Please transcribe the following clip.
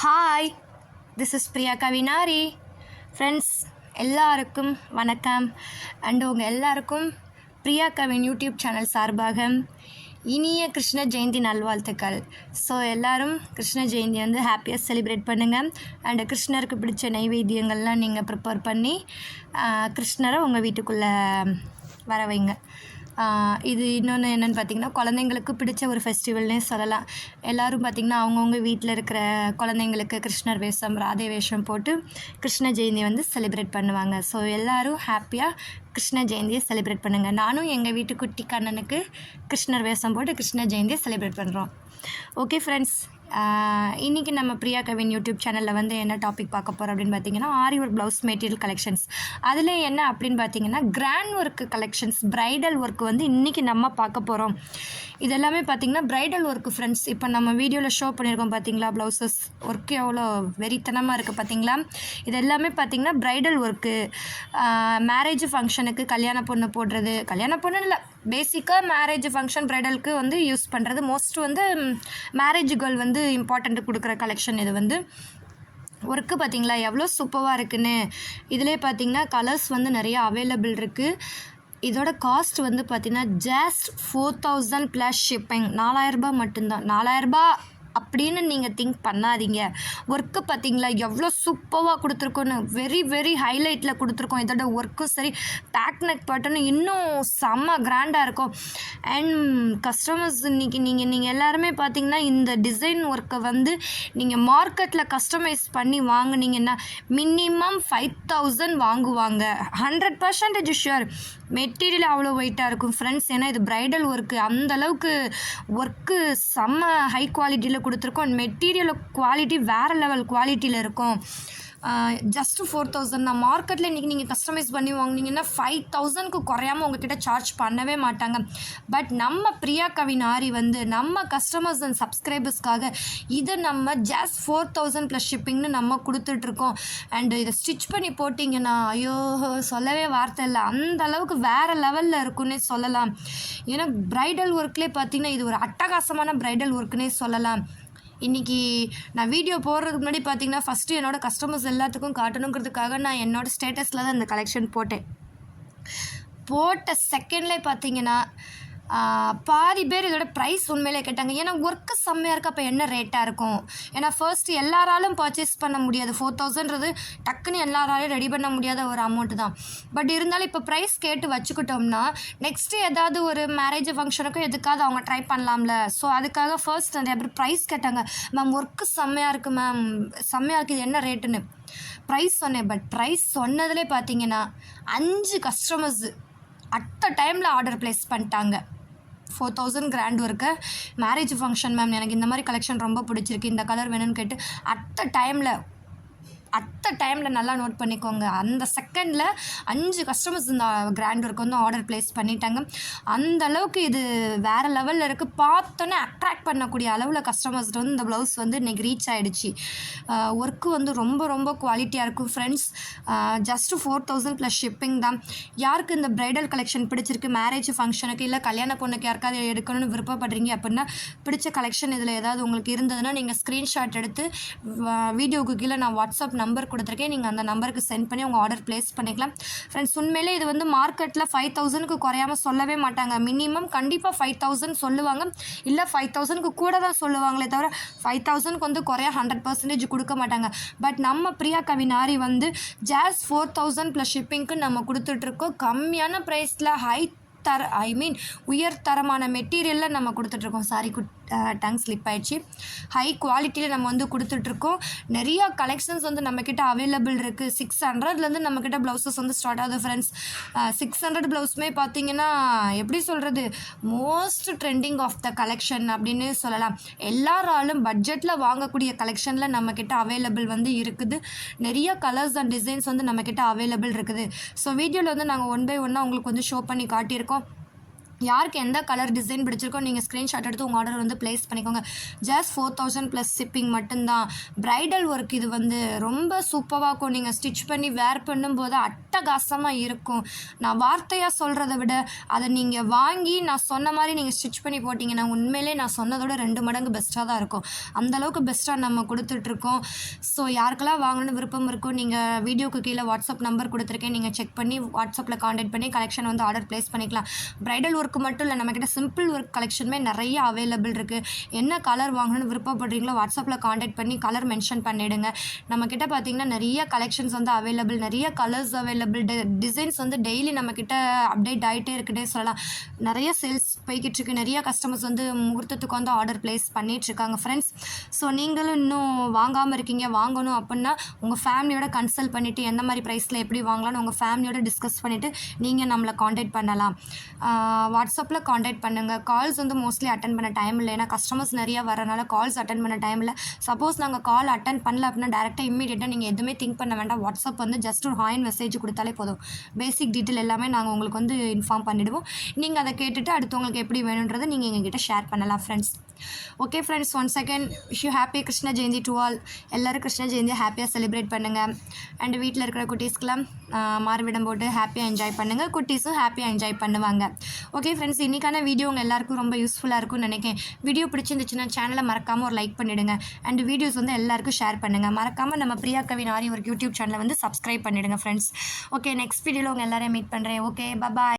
Hi, this is Priya Kavinari. Friends எல்லாருக்கும் வணக்கம். And உங்கள் எல்லாருக்கும் பிரியா கவின் யூடியூப் சேனல் சார்பாக இனிய கிருஷ்ண ஜெயந்தி நல்வாழ்த்துக்கள். ஸோ எல்லோரும் கிருஷ்ண ஜெயந்தி ஹாப்பியாக செலிப்ரேட் பண்ணுங்கள். அண்டு கிருஷ்ணருக்கு பிடிச்ச நைவேத்தியங்கள்லாம் நீங்கள் ப்ரிப்பேர் பண்ணி கிருஷ்ணரை உங்கள் வீட்டுக்குள்ளே வர வைங்க. இது இன்னொன்று என்னென்னு பார்த்திங்கன்னா, குழந்தைங்களுக்கு பிடிச்ச ஒரு ஃபெஸ்டிவல்னே சொல்லலாம். எல்லோரும் பார்த்திங்கன்னா அவங்கவுங்க வீட்டில் இருக்கிற குழந்தைங்களுக்கு கிருஷ்ணர் வேஷம், ராதே வேஷம் போட்டு கிருஷ்ண ஜெயந்தி செலிப்ரேட் பண்ணுவாங்க. ஸோ எல்லோரும் ஹாப்பியாக கிருஷ்ண ஜெயந்தியை செலிப்ரேட் பண்ணுங்கள். நானும் எங்கள் வீட்டு குட்டி கண்ணனுக்கு கிருஷ்ணர் வேஷம் போட்டு கிருஷ்ண ஜெயந்தியை செலிப்ரேட் பண்ணுறோம். ஓகே ஃப்ரெண்ட்ஸ், இன்றைக்கி நம்ம பிரியா கவின் யூடியூப் சேனலில் என்ன டாபிக் பார்க்க போகிறோம் அப்படின்னு பார்த்தீங்கன்னா, aari work blouse material collections. அதில் என்ன அப்படின்னு பார்த்தீங்கன்னா, grand work collections, bridal work இன்றைக்கி நம்ம பார்க்க போகிறோம். இது எல்லாமே பார்த்திங்கன்னா ப்ரைடல் ஒர்க்கு ஃப்ரெண்ட்ஸ். இப்போ நம்ம வீடியோவில் ஷோ பண்ணியிருக்கோம் பார்த்தீங்களா, ப்ளவுசஸ் ஒர்க்கு எவ்வளோ வெறித்தனமாக இருக்குது பார்த்தீங்களா. இது எல்லாமே பார்த்திங்கன்னா ப்ரைடல் ஒர்க்கு. மேரேஜ் ஃபங்க்ஷனுக்கு கல்யாண பொண்ணு போடுறது, கல்யாண பொண்ணு இல்லை, பேசிக்காக மேரேஜ் ஃபங்க்ஷன் ப்ரைடலுக்கு யூஸ் பண்ணுறது. மோஸ்ட் மேரேஜ் கேர்ள் இம்பார்ட்டண்ட் கொடுக்குற கலெக்ஷன். இது ஒர்க்கு பார்த்திங்களா எவ்வளோ சூப்பராக இருக்குன்னு. இதிலே பார்த்திங்கன்னா கலர்ஸ் நிறையா அவைலபிள் இருக்குது. இதோட காஸ்ட் பார்த்திங்கன்னா ஜஸ்ட் 4000 ப்ளஸ் ஷிப்பிங். 4000 மட்டும்தான். 4000 அப்படின்னு நீங்கள் திங்க் பண்ணாதீங்க. ஒர்க்கு பார்த்திங்களா எவ்வளோ சூப்பராக கொடுத்துருக்கோன்னு, வெரி வெரி ஹைலைட்டில் கொடுத்துருக்கோம். இதோட ஒர்க்கும் சரி, பேக் நெக் பேட்டர்னும் இன்னும் செம்ம கிராண்டாக இருக்கும். அண்ட் கஸ்டமர்ஸ் நீங்கள் எல்லாருமே பார்த்திங்கன்னா இந்த டிசைன் ஒர்க்கை நீங்கள் மார்க்கெட்டில் கஸ்டமைஸ் பண்ணி வாங்கினீங்கன்னா மினிமம் 5000 வாங்குவாங்க. 100% ஷுர். மெட்டீரியல் அவ்வளோ வெயிட்டாக இருக்கும் ஃப்ரெண்ட்ஸ். ஏன்னா இது ப்ரைடல் ஒர்க்கு. அந்தளவுக்கு ஒர்க்கு செம்ம ஹை குவாலிட்டியில் கொடுத்துருக்கோம். மெட்டீரியல் குவாலிட்டி வேறு லெவல் குவாலிட்டியில் இருக்கும். ஜஸ்ட்டு 4000 தான். மார்க்கெட்டில் இன்றைக்கி நீங்கள் கஸ்டமைஸ் பண்ணி வாங்கினீங்கன்னா 5000க்கு குறையாமல் உங்ககிட்ட சார்ஜ் பண்ணவே மாட்டாங்க. பட் நம்ம பிரியா கவின் ஆரி நம்ம கஸ்டமர்ஸ் அண்ட் சப்ஸ்கிரைபர்ஸ்க்காக இதை நம்ம ஜஸ்ட் 4000 ப்ளஸ் ஷிப்பிங்னு நம்ம கொடுத்துட்ருக்கோம். அண்டு இதை ஸ்டிச் பண்ணி போட்டிங்கன்னா ஐயோ சொல்லவே வார்த்தை இல்லை, அந்த அளவுக்கு வேறு லெவலில் இருக்குன்னே சொல்லலாம். ஏன்னா ப்ரைடல் ஒர்க்லேயே பார்த்திங்கன்னா இது ஒரு அட்டகாசமான ப்ரைடல் ஒர்க்குன்னே சொல்லலாம். இன்றைக்கி நான் வீடியோ போடுறதுக்கு முன்னாடி பார்த்திங்கன்னா ஃபஸ்ட்டு என்னோடய கஸ்டமர்ஸ் எல்லாத்துக்கும் காட்டணுங்கிறதுக்காக நான் என்னோடய ஸ்டேட்டஸில் தான் இந்த கலெக்ஷன் போட்ட செகண்ட்லேயே பார்த்திங்கன்னா பாதி பேர் இதோட ப்ரைஸ் உண்மையிலே கேட்டாங்க. ஏன்னா ஒர்க்கு செம்மையாக இருக்குது, அப்போ என்ன ரேட்டாக இருக்கும். ஏன்னா ஃபர்ஸ்ட்டு எல்லாராலும் பர்ச்சேஸ் பண்ண முடியாது. 4000ன்றது டக்குன்னு எல்லாராலையும் ரெடி பண்ண முடியாத ஒரு அமௌண்ட்டு தான். பட் இருந்தாலும் இப்போ ப்ரைஸ் கேட்டு வச்சுக்கிட்டோம்னா நெக்ஸ்ட்டு ஏதாவது ஒரு மேரேஜ் ஃபங்க்ஷனுக்கும் எதுக்காவது அவங்க ட்ரை பண்ணலாம்ல. ஸோ அதுக்காக ஃபர்ஸ்ட் நிறைய பேர் ப்ரைஸ் கேட்டாங்க. மேம் ஒர்க்கு செம்மையாக இருக்குது மேம், செம்மையாக இருக்குது, இது என்ன ரேட்டுன்னு ப்ரைஸ் சொன்னேன். பட் ப்ரைஸ் சொன்னதுலே பார்த்தீங்கன்னா 5 கஸ்டமர்ஸு அட் அ டைமில் ஆர்டர் ப்ளேஸ் பண்ணிட்டாங்க. 4000 grand work, marriage function ma'am, எனக்கு இந்த மாதிரி கலெக்ஷன் ரொம்ப பிடிச்சிருக்கு, இந்த கலர் வேணும்னு கேட்டு அட் அ டைமில் நல்லா நோட் பண்ணிக்கோங்க. அந்த செகண்டில் 5 கஸ்டமர்ஸ் இந்த கிராண்ட் ஒர்க்கு ஆர்டர் ப்ளேஸ் பண்ணிட்டாங்க. அந்த அளவுக்கு இது வேறு லெவலில் இருக்குது. பார்த்தோன்னே அட்ராக்ட் பண்ணக்கூடிய அளவில் கஸ்டமர்ஸ் இந்த ப்ளவுஸ் இன்றைக்கி ரீச் ஆகிடுச்சு. ஒர்க்கு ரொம்ப ரொம்ப குவாலிட்டியாக இருக்கும் ஃப்ரெண்ட்ஸ். ஜஸ்ட்டு 4000 ப்ளஸ் ஷிப்பிங் தான். யாருக்கு இந்த ப்ரைடல் கலெக்ஷன் பிடிச்சிருக்கு, மேரேஜ் ஃபங்க்ஷனுக்கு இல்லை கல்யாண பொண்ணுக்கு யாருக்காவது எடுக்கணும்னு விருப்பப்படுறீங்க அப்படின்னா பிடிச்ச கலெக்ஷன் இதில் ஏதாவது உங்களுக்கு இருந்ததுன்னா நீங்கள் ஸ்க்ரீன்ஷாட் எடுத்து வீடியோவுக்கு கீழே நான் வாட்ஸ்அப் நம்பர் கொடுத்துருக்கேன், நீங்கள் அந்த நம்பருக்கு சென்ட் பண்ணி உங்கள் ஆர்டர் ப்ளேஸ் பண்ணிக்கலாம். ஃப்ரெண்ட்ஸ் உண்மையிலே இது மார்க்கெட்டில் 5000க்கு குறையாமல் சொல்லவே மாட்டாங்க. மினிமம் கண்டிப்பாக 5000 சொல்லுவாங்க, இல்லை 5000க்கு கூட தான் சொல்லுவாங்களே தவிர 5000க்கு குறையா 100% கொடுக்க மாட்டாங்க. பட் நம்ம பிரியா கவின் ஆரி ஜஸ்ட் 4000 ப்ளஸ் ஷிப்பிங்க்கு நம்ம கொடுத்துட்ருக்கோம். கம்மியான ப்ரைஸில் உயர் தரமான மெட்டீரியலில் நம்ம கொடுத்துட்ருக்கோம். சாரி, டங் ஸ்லிப் ஆயிடுச்சு. ஹை குவாலிட்டியில் நம்ம கொடுத்துட்ருக்கோம். நிறையா கலெக்ஷன்ஸ் நம்மக்கிட்ட அவைலபிள் இருக்குது. 600லேருந்து நம்மக்கிட்ட ப்ளவுசஸ் ஸ்டார்ட் ஆகுது ஃப்ரெண்ட்ஸ். 600 ப்ளவுஸுமே பார்த்திங்கன்னா எப்படி சொல்கிறது, most trending of the collection அப்படின்னு சொல்லலாம். எல்லாராலும் பட்ஜெட்டில் வாங்கக்கூடிய கலெக்ஷனில் நம்மக்கிட்ட அவைலபிள் இருக்குது. நிறைய கலர்ஸ் அண்ட் டிசைன்ஸ் நம்மக்கிட்ட அவைலபிள் இருக்குது. ஸோ வீடியோவில் நாங்கள் ஒன் பை ஒன்னாக உங்களுக்கு ஷோ பண்ணி காட்டியிருக்கோம். யாருக்கு எந்த கலர் டிசைன் பிடிச்சிருக்கோ நீங்கள் ஸ்க்ரீன்ஷாட் எடுத்து உங்கள் ஆர்டர் வந்து ப்ளேஸ் பண்ணிக்கோங்க. ஜஸ்ட் 4000 ப்ளஸ் ஷிப்பிங் மட்டும்தான். ப்ரைடல் ஒர்க் இது வந்து ரொம்ப சூப்பராக இருக்கும். நீங்கள் ஸ்டிச் பண்ணி வேர் பண்ணும்போது அட்டகாசமாக இருக்கும். நான் வார்த்தையாக சொல்கிறத விட அதை நீங்கள் வாங்கி நான் சொன்ன மாதிரி நீங்கள் ஸ்டிச் பண்ணி போட்டிங்கன்னா உண்மையிலே நான் சொன்னதோட 2 மடங்கு பெஸ்ட்டாக தான் இருக்கும். அந்தளவுக்கு பெஸ்ட்டாக நம்ம கொடுத்துட்ருக்கோம். ஸோ யாருக்கெல்லாம் வாங்கணும்னு விருப்பம் இருக்கும், நீங்கள் வீடியோக்கு கீழே வாட்ஸ்அப் நம்பர் கொடுத்துருக்கேன், நீங்கள் செக் பண்ணி வாட்ஸ்அப்பில் காண்டாக்ட் பண்ணி கலெக்ஷன் வந்து ஆர்டர் ப்ளேஸ் பண்ணிக்கலாம். ப்ரைடல் ஒர்க் மட்டும் இல்லை, நம்மக்கிட்ட சிம்பிள் ஒர்க் கலெக்ஷனுமே நிறைய அவைலபிள் இருக்குது. என்ன கலர் வாங்கணும்னு விருப்பப்படுறீங்களோ வாட்ஸ்அப்பில் காண்டாக்ட் பண்ணி கலர் மென்ஷன் பண்ணிவிடுங்க. நம்மக்கிட்ட பார்த்திங்கன்னா நிறைய கலெக்ஷன்ஸ் வந்து அவைலபிள், நிறைய கலர்ஸ் அவைலபிள், டிசைன்ஸ் வந்து டெய்லி நம்மக்கிட்ட அப்டேட் ஆகிட்டே இருக்குன்னே சொல்லலாம். நிறைய சேல்ஸ் போய்கிட்டு இருக்கு. நிறைய கஸ்டமர்ஸ் வந்து முகூர்த்தத்துக்கு வந்து ஆர்டர் ப்ளேஸ் பண்ணிகிட்ருக்காங்க ஃப்ரெண்ட்ஸ். ஸோ நீங்களும் இன்னும் வாங்காமல் இருக்கீங்க, வாங்கணும் அப்படின்னா உங்கள் ஃபேமிலியோட கன்சல்ட் பண்ணிவிட்டு எந்த மாதிரி ப்ரைஸில் எப்படி வாங்கலாம்னு உங்கள் ஃபேமிலியோட டிஸ்கஸ் பண்ணிவிட்டு நீங்கள் நம்மளை காண்டாக்ட் பண்ணலாம். வாட்ஸ்அப்பில் காண்டாக்ட் பண்ணுங்கள். கால்ஸ் வந்து மோஸ்ட்லி அட்டன் பண்ண டைம் இல்லை, ஏன்னா கஸ்டமர்ஸ் நிறையா வரனால கால்ஸ் அட்டன் பண்ண டைம் இல்லை. சப்போஸ் நாங்கள் கால் அட்டன் பண்ணல அப்படின்னா டேரெக்டாக இம்மீடியட்டாக நீங்கள் எதுவுமே திங்க் பண்ண வேண்டாம். வாட்ஸ்அப் வந்து ஜஸ்ட் ஒரு ஹாய் மெசேஜ் கொடுத்தாலே போதும். பேசிக் டீட்டெயில் எல்லாமே நாங்கள் உங்களுக்கு வந்து இன்ஃபார்ம் பண்ணிவிடுவோம். நீங்கள் அதை கேட்டுட்டு அடுத்து உங்களுக்கு எப்படி வேணுன்றதை நீங்கள் எங்ககிட்ட ஷேர் பண்ணலாம் friends. Okay friends, once again wish you happy Krishna Jayanthi to all. எல்லோரும் கிருஷ்ண ஜெயந்தியை ஹாப்பியாக செலிப்ரேட் பண்ணுங்கள். அண்ட் வீட்டில் இருக்கிற குட்டீஸ்க்கெலாம் மாறுவிடம் போட்டு ஹாப்பியாக என்ஜாய் பண்ணுங்கள். குட்டீஸும் ஹாப்பியாக என்ஜாய் பண்ணுவாங்க. ஓகே ஃப்ரெண்ட்ஸ், இன்றைக்கான வீடியோ உங்கள் எல்லாருக்கும் ரொம்ப யூஸ்ஃபுல்லாக இருக்கும்னு நினைக்கிறேன். வீடியோ பிடிச்சிருந்துச்சுன்னா சேனலை மறக்காமல் ஒரு லைக் பண்ணிவிடுங்க. அண்ட் வீடியோஸ் வந்து எல்லாருக்கும் ஷேர் பண்ணுங்கள். மறக்காமல் நம்ம பிரியா கவின் ஆரி ஒரு யூடியூப் சேனலை வந்து சப்ஸ்கிரைப் பண்ணிவிடுங்க ஃப்ரெண்ட்ஸ். ஓகே, நெக்ஸ்ட் வீடியோவில் உங்கள் எல்லாரையும் மீட் பண்ணுறேன். ஓகே, பாய்.